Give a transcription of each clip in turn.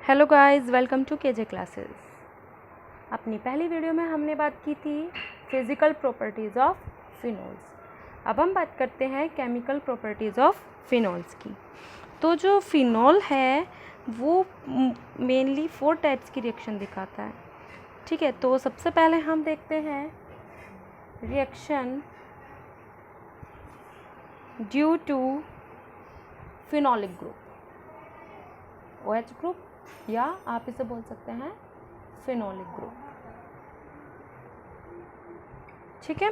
Hello guys, welcome to KJ classes. अपनी पहली video में हमने बात की थी फिज़िकल प्रॉपर्टीज़ ऑफ फिनोल्स। अब हम बात करते हैं केमिकल प्रॉपर्टीज़ ऑफ फिनोल्स की। तो जो फिनोल है वो मेनली 4 टाइप्स की रिएक्शन दिखाता है। ठीक है, तो सबसे पहले हम देखते हैं reaction due to phenolic group, OH group, या आप इसे बोल सकते हैं फिनोलिक ग्रुप। ठीक है,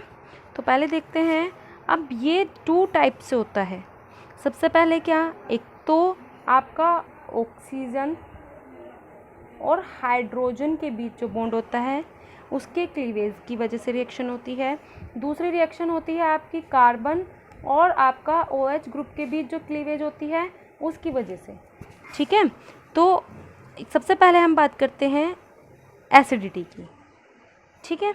तो पहले देखते हैं। अब ये 2 टाइप से होता है। सबसे पहले क्या, एक तो आपका ऑक्सीजन और हाइड्रोजन के बीच जो बॉन्ड होता है उसके क्लीवेज की वजह से रिएक्शन होती है। दूसरी रिएक्शन होती है आपकी कार्बन और आपका OH ग्रुप के बीच जो क्लीवेज होती है उसकी वजह से। ठीक है, तो सबसे पहले हम बात करते हैं एसिडिटी की। ठीक है,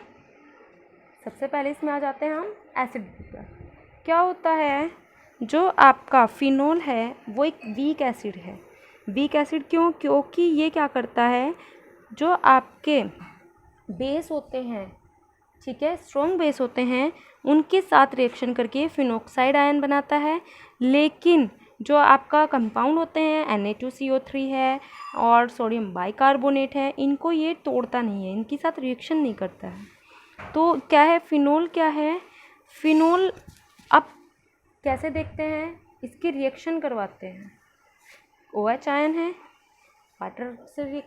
सबसे पहले इसमें आ जाते हैं हम एसिडिटी पर। क्या होता है, जो आपका फिनोल है वो एक वीक एसिड है। वीक एसिड क्यों? क्योंकि ये क्या करता है, जो आपके बेस होते हैं, ठीक है, स्ट्रॉन्ग बेस होते हैं, उनके साथ रिएक्शन करके फिनोक्साइड आयन बनाता है। लेकिन जो आपका कंपाउंड होते हैं Na2CO3 है और सोडियम बाइकार्बोनेट है, इनको ये तोड़ता नहीं है, इनके साथ रिएक्शन नहीं करता है। तो क्या है फिनोल, क्या है फिनोल? अब कैसे देखते हैं, इसकी रिएक्शन करवाते हैं। OH आयन है, वाटर से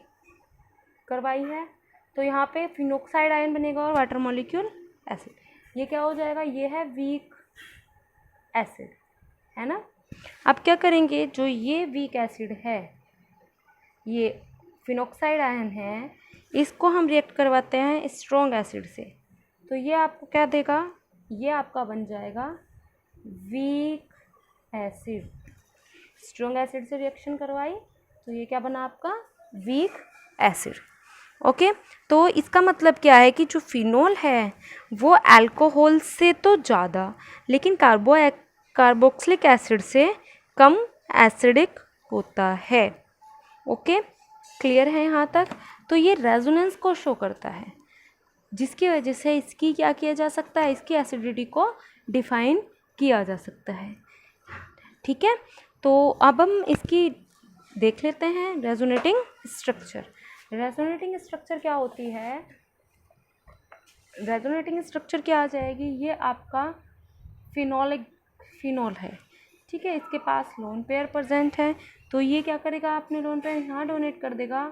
करवाई है, तो यहाँ पे फिनोक्साइड आयन बनेगा और वाटर मॉलिक्यूल एसिड। ये क्या हो जाएगा, ये है वीक एसिड, है ना। अब क्या करेंगे, जो ये वीक एसिड है, ये फिनोक्साइड आयन है, इसको हम रिएक्ट करवाते हैं स्ट्रॉन्ग एसिड से। तो ये आपको क्या देगा, ये आपका बन जाएगा वीक एसिड। स्ट्रॉन्ग एसिड से रिएक्शन करवाई तो ये क्या बना आपका वीक एसिड। ओके, तो इसका मतलब क्या है कि जो फिनोल है वो अल्कोहल से तो ज़्यादा लेकिन कार्बोक्सिलिक एसिड से कम एसिडिक होता है। ओके, क्लियर है यहाँ तक? तो ये रेजोनेंस को शो करता है, जिसकी वजह से इसकी क्या किया जा सकता है, इसकी एसिडिटी को डिफाइन किया जा सकता है। ठीक है, तो अब हम इसकी देख लेते हैं रेजोनेटिंग स्ट्रक्चर। रेजोनेटिंग स्ट्रक्चर क्या होती है, रेजोनेटिंग स्ट्रक्चर क्या आ जाएगी, ये आपका फिनोल है। ठीक है, इसके पास लोन पेयर प्रेजेंट है, तो ये क्या करेगा, अपने लोन पेयर यहाँ डोनेट कर देगा।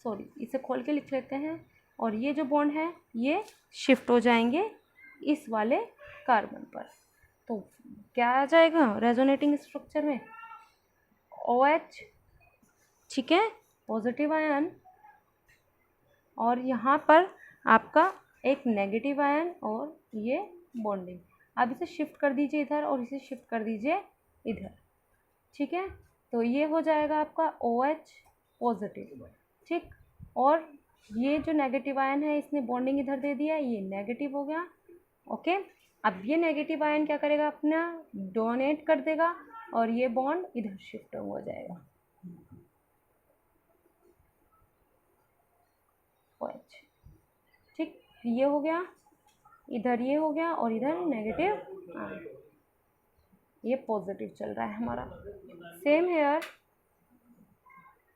सॉरी, इसे खोल के लिख लेते हैं। और ये जो बॉन्ड है ये शिफ्ट हो जाएंगे इस वाले कार्बन पर। तो क्या आ जाएगा रेजोनेटिंग स्ट्रक्चर में, OH, ठीक है, पॉजिटिव आयन, और यहाँ पर आपका एक नेगेटिव आयन और ये बॉन्डिंग। अब इसे शिफ्ट कर दीजिए इधर और इसे शिफ्ट कर दीजिए इधर। ठीक है, तो ये हो जाएगा आपका OH पॉजिटिव। ठीक, और ये जो नेगेटिव आयन है इसने बॉन्डिंग इधर दे दिया, ये नेगेटिव हो गया। ओके, अब ये नेगेटिव आयन क्या करेगा, अपना डोनेट कर देगा और ये बॉन्ड इधर शिफ्ट हो जाएगा OH। ठीक, ये हो गया, इधर ये हो गया और इधर नेगेटिव, ये पॉजिटिव चल रहा है हमारा। सेम हेयर,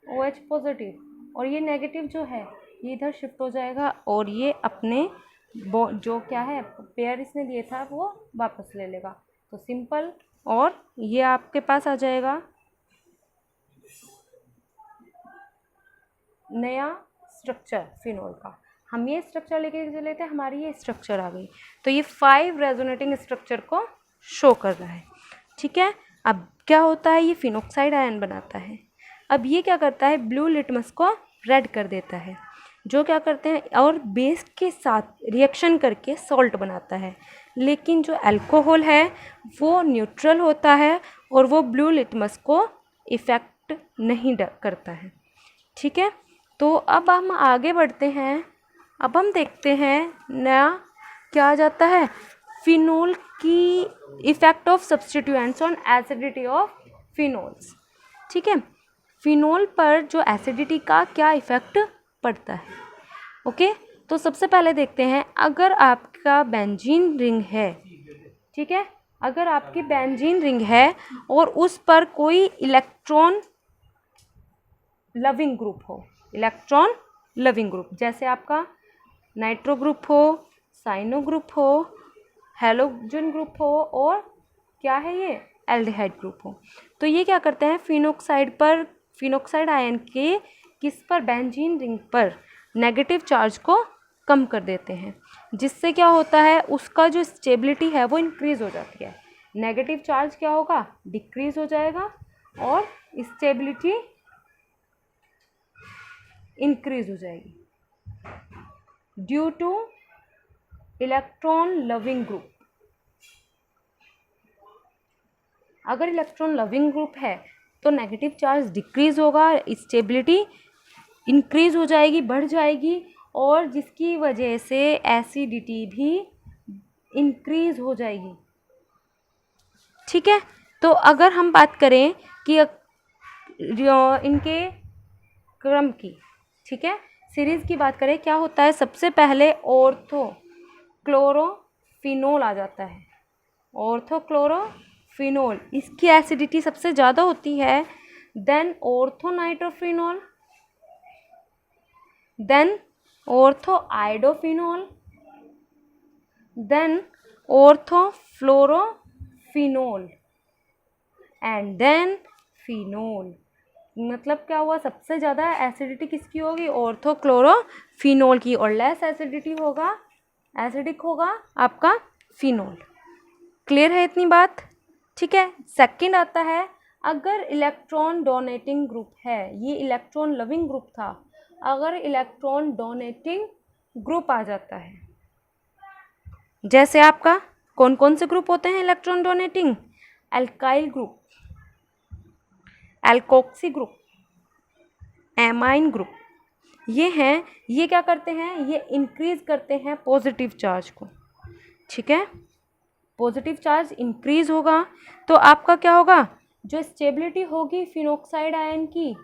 OH पॉजिटिव और ये नेगेटिव जो है ये इधर शिफ्ट हो जाएगा और ये अपने जो क्या है पेयर इसने लिए था वो वापस ले लेगा। तो सिंपल, और ये आपके पास आ जाएगा नया स्ट्रक्चर फिनोल का। हम ये स्ट्रक्चर लेके जो लेते हैं, हमारी ये स्ट्रक्चर आ गई। तो ये 5 रेजोनेटिंग स्ट्रक्चर को शो कर रहा है। ठीक है, अब क्या होता है, ये फिनोक्साइड आयन बनाता है। अब ये क्या करता है, ब्लू लिटमस को रेड कर देता है, जो क्या करते हैं, और बेस के साथ रिएक्शन करके सॉल्ट बनाता है। लेकिन जो अल्कोहल है वो न्यूट्रल होता है और वो ब्लू लिटमस को इफ़ेक्ट नहीं करता है। ठीक है, तो अब हम आगे बढ़ते हैं। अब हम देखते हैं नया क्या आ जाता है, फिनोल की effect of substituents on acidity of phenols. ठीक है, फिनोल पर जो एसिडिटी का क्या इफ़ेक्ट पड़ता है। ओके, तो सबसे पहले देखते हैं, अगर आपका बेंजीन रिंग है, ठीक है, अगर आपकी बेंजीन रिंग है और उस पर कोई इलेक्ट्रॉन लविंग ग्रुप हो, इलेक्ट्रॉन लविंग ग्रुप, जैसे आपका नाइट्रो ग्रुप हो, साइनो ग्रुप हो, हैलोजन ग्रुप हो, और क्या है ये, एल्डिहाइड ग्रुप हो, तो ये क्या करते हैं, फिनोक्साइड आयन के किस पर, बेंजीन रिंग पर नेगेटिव चार्ज को कम कर देते हैं, जिससे क्या होता है, उसका जो स्टेबिलिटी है वो इंक्रीज़ हो जाती है। नेगेटिव चार्ज क्या होगा, डिक्रीज हो जाएगा और स्टेबिलिटी इंक्रीज हो जाएगी due two electron loving group. अगर इलेक्ट्रॉन लविंग ग्रुप है तो नेगेटिव चार्ज डिक्रीज होगा, स्टेबिलिटी इंक्रीज हो जाएगी, बढ़ जाएगी, और जिसकी वजह से एसिडिटी भी इंक्रीज हो जाएगी। ठीक है, तो अगर हम बात करें कि इनके क्रम की, ठीक है, सीरीज की बात करें, क्या होता है, सबसे पहले ऑर्थो क्लोरोफिनोल आ जाता है, ऑर्थो क्लोरोफिनोल, इसकी एसिडिटी सबसे ज़्यादा होती है, then ortho nitrophenol, then ortho iodophenol, then ortho fluorophenol and then phenol. मतलब क्या हुआ, सबसे ज़्यादा एसिडिटी किसकी होगी, ऑर्थो क्लोरोफिनोल की, और लेस एसिडिटी होगा, एसिडिक होगा आपका फिनोल। क्लियर है इतनी बात, ठीक है। सेकंड आता है, अगर इलेक्ट्रॉन डोनेटिंग ग्रुप है, ये इलेक्ट्रॉन लविंग ग्रुप था, अगर इलेक्ट्रॉन डोनेटिंग ग्रुप आ जाता है, जैसे आपका कौन कौन से ग्रुप होते हैं electron donating, alkyl group, alkoxy group, amine group, ये हैं, ये क्या करते हैं, ये इंक्रीज करते हैं पॉजिटिव चार्ज को, ठीक है। पॉजिटिव चार्ज इंक्रीज होगा तो आपका क्या होगा, जो स्टेबिलिटी होगी फिनोक्साइड आयन की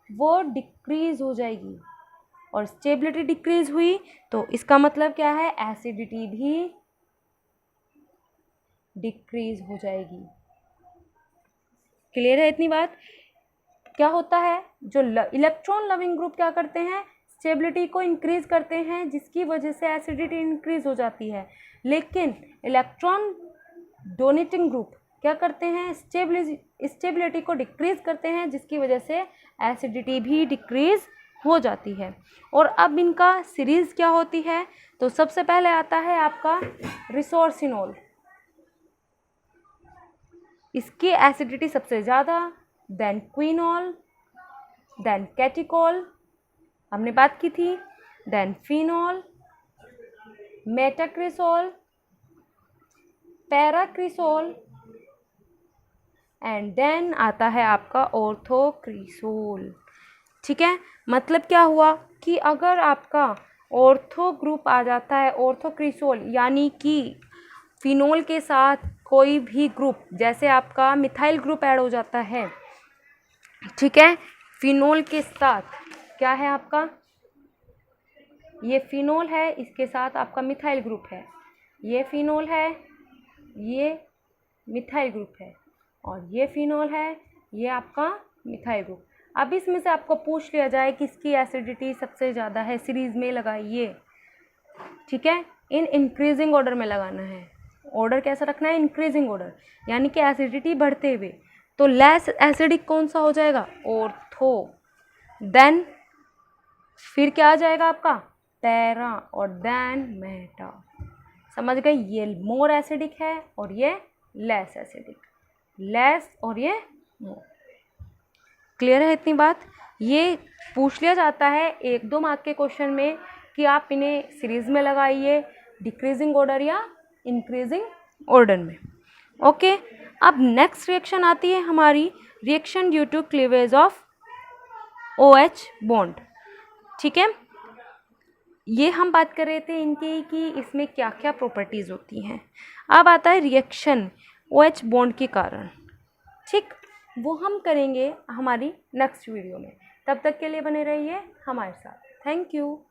वो डिक्रीज हो जाएगी, और स्टेबिलिटी डिक्रीज हुई तो इसका मतलब क्या है, एसिडिटी भी डिक्रीज हो जाएगी। क्लियर है इतनी बात। क्या होता है, जो इलेक्ट्रॉन लविंग ग्रुप क्या करते हैं, स्टेबिलिटी को इंक्रीज करते हैं, जिसकी वजह से एसिडिटी इंक्रीज हो जाती है, लेकिन इलेक्ट्रॉन डोनेटिंग ग्रुप क्या करते हैं, स्टेबिलिटी को डिक्रीज करते हैं, जिसकी वजह से एसिडिटी भी डिक्रीज हो जाती है। और अब इनका सीरीज क्या होती है, तो सबसे पहले आता है आपका रिसोर्सिनोल, इसकी एसिडिटी सबसे ज़्यादा, देन क्विनोल, देन कैटिकोल हमने बात की थी, then phenol, metacresol, पैराक्रिसोल and then आता है आपका ऑर्थोक्रिसोल। ठीक है, मतलब क्या हुआ कि अगर आपका ऑर्थो ग्रुप आ जाता है, ऑर्थोक्रिसोल यानी कि फिनोल के साथ कोई भी ग्रुप, जैसे आपका मिथाइल ग्रुप ऐड हो जाता है, ठीक है, फिनोल के साथ क्या है आपका, ये फिनोल है, इसके साथ आपका मिथाइल ग्रुप है, ये फिनोल है, ये मिथाइल ग्रुप है, और ये फिनोल है, ये आपका मिथाइल ग्रुप। अब इसमें से आपको पूछ लिया जाए किसकी एसिडिटी सबसे ज़्यादा है, सीरीज़ में लगाइए, ठीक है, इन इंक्रीजिंग ऑर्डर में लगाना है। ऑर्डर कैसा रखना है, इंक्रीजिंग ऑर्डर, यानी कि एसिडिटी बढ़ते हुए, तो लेस एसिडिक कौन सा हो जाएगा, ऑर्थो, देन फिर क्या आ जाएगा आपका पैरा, और देन मेटा। समझ गए, ये मोर एसिडिक है और ये लेस एसिडिक, लेस और ये मोर। क्लियर है इतनी बात। ये पूछ लिया जाता है 1-2 मार्क के क्वेश्चन में कि आप इन्हें सीरीज में लगाइए, डिक्रीजिंग ऑर्डर या इंक्रीजिंग ऑर्डर में। ओके, अब नेक्स्ट रिएक्शन आती है हमारी, reaction due to cleavage of OH bond. ठीक है, ये हम बात कर रहे थे इनकी कि इसमें क्या क्या प्रॉपर्टीज़ होती हैं। अब आता है रिएक्शन OH बॉन्ड के कारण। ठीक, वो हम करेंगे हमारी नेक्स्ट वीडियो में। तब तक के लिए बने रहिए हमारे साथ। Thank you.